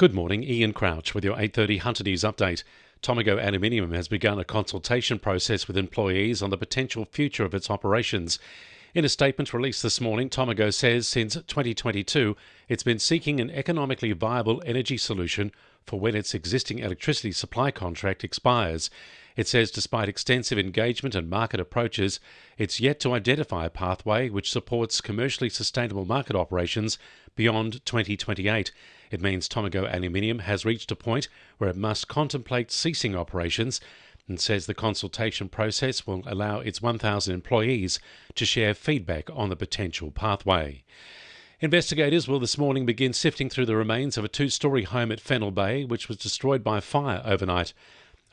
Good morning, Ian Crouch with your 8:30 Hunter News update. Tomago Aluminium has begun a consultation process with employees on the potential future of its operations. In a statement released this morning, Tomago says since 2022 it's been seeking an economically viable energy solution for when its existing electricity supply contract expires. It says despite extensive engagement and market approaches, it's yet to identify a pathway which supports commercially sustainable market operations beyond 2028. It means Tomago Aluminium has reached a point where it must contemplate ceasing operations, and says the consultation process will allow its 1,000 employees to share feedback on the potential pathway. Investigators will this morning begin sifting through the remains of a two-storey home at Fennell Bay, which was destroyed by a fire overnight.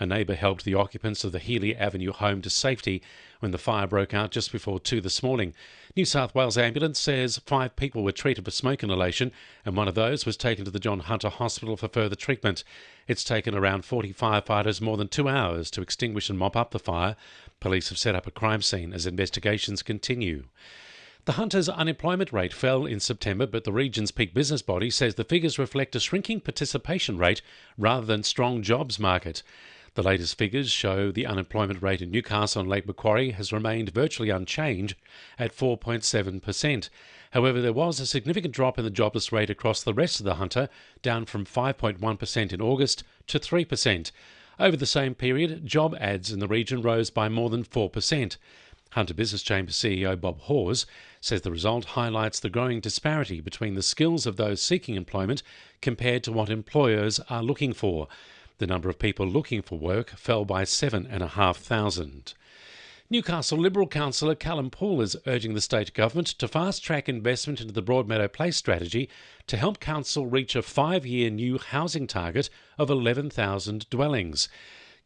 A neighbour helped the occupants of the Healy Avenue home to safety when the fire broke out just before 2 this morning. New South Wales Ambulance says 5 people were treated for smoke inhalation, and one of those was taken to the John Hunter Hospital for further treatment. It's taken around 40 firefighters more than 2 hours to extinguish and mop up the fire. Police have set up a crime scene as investigations continue. The Hunter's unemployment rate fell in September, but the region's peak business body says the figures reflect a shrinking participation rate rather than strong jobs market. The latest figures show the unemployment rate in Newcastle and Lake Macquarie has remained virtually unchanged at 4.7%. However, there was a significant drop in the jobless rate across the rest of the Hunter, down from 5.1% in August to 3%. Over the same period, job ads in the region rose by more than 4%. Hunter Business Chamber CEO Bob Hawes says the result highlights the growing disparity between the skills of those seeking employment compared to what employers are looking for. The number of people looking for work fell by 7,500. Newcastle Liberal councillor Callum Poole is urging the state government to fast-track investment into the Broadmeadow Place strategy to help council reach a 5-year new housing target of 11,000 dwellings.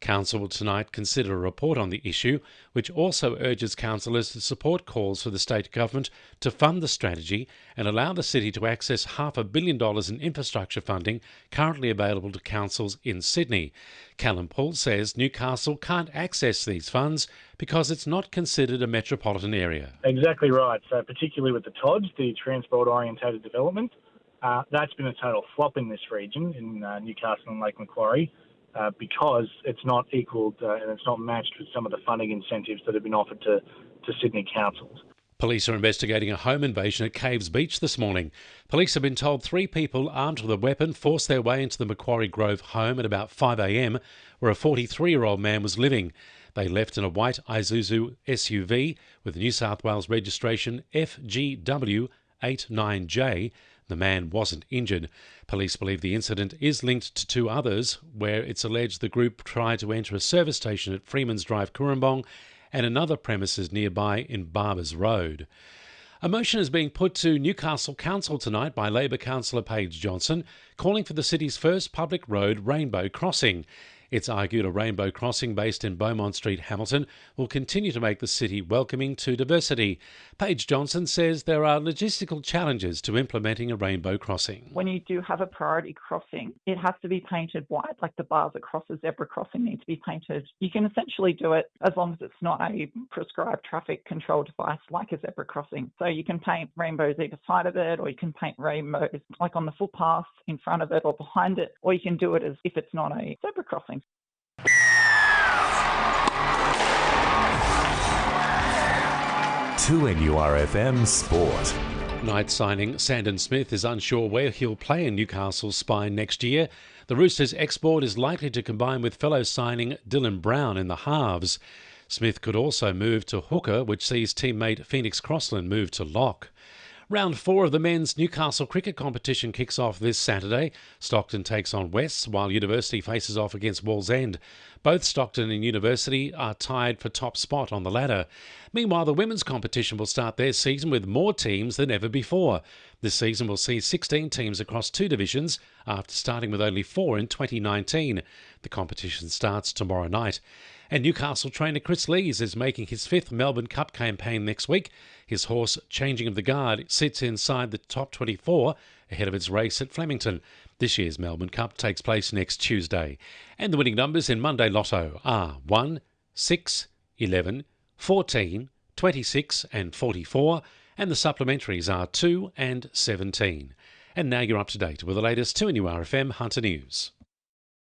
Council will tonight consider a report on the issue, which also urges councillors to support calls for the state government to fund the strategy and allow the city to access $500 million in infrastructure funding currently available to councils in Sydney. Callum Poole says Newcastle can't access these funds because it's not considered a metropolitan area. Exactly right. So particularly with the TODs, the Transport Orientated Development, that's been a total flop in this region, in Newcastle and Lake Macquarie. Because it's not equalled and it's not matched with some of the funding incentives that have been offered to Sydney councils. Police are investigating a home invasion at Caves Beach this morning. Police have been told 3 people armed with a weapon forced their way into the Macquarie Grove home at about 5 a.m, where a 43-year-old man was living. They left in a white Isuzu SUV with New South Wales registration FGW89J. The man wasn't injured. Police believe the incident is linked to 2 others, where it's alleged the group tried to enter a service station at Freeman's Drive, Cooranbong, and another premises nearby in Barbers Road. A motion is being put to Newcastle Council tonight by Labor councillor Paige Johnson, calling for the city's first public road, Rainbow Crossing. It's argued a rainbow crossing based in Beaumont Street, Hamilton, will continue to make the city welcoming to diversity. Paige Johnson says there are logistical challenges to implementing a rainbow crossing. When you do have a priority crossing, it has to be painted white, like the bars across a zebra crossing need to be painted. You can essentially do it as long as it's not a prescribed traffic control device like a zebra crossing. So you can paint rainbows either side of it, or you can paint rainbows like on the footpath in front of it or behind it, or you can do it as if it's not a zebra crossing. 2NURFM Sport. Knight signing Sandon Smith is unsure where he'll play in Newcastle's spine next year. The Roosters' export is likely to combine with fellow signing Dylan Brown in the halves. Smith could also move to hooker, which sees teammate Phoenix Crossland move to lock. Round 4 of the men's Newcastle cricket competition kicks off this Saturday. Stockton takes on Wests, while University faces off against Wallsend. Both Stockton and University are tied for top spot on the ladder. Meanwhile, the women's competition will start their season with more teams than ever before. This season will see 16 teams across 2 divisions after starting with only 4 in 2019. The competition starts tomorrow night. And Newcastle trainer Chris Lees is making his 5th Melbourne Cup campaign next week. His horse, Changing of the Guard, sits inside the top 24 ahead of its race at Flemington. This year's Melbourne Cup takes place next Tuesday. And the winning numbers in Monday Lotto are 1, 6, 11, 14, 26 and 44. And the supplementaries are 2 and 17. And now you're up to date with the latest 2NURFM Hunter News.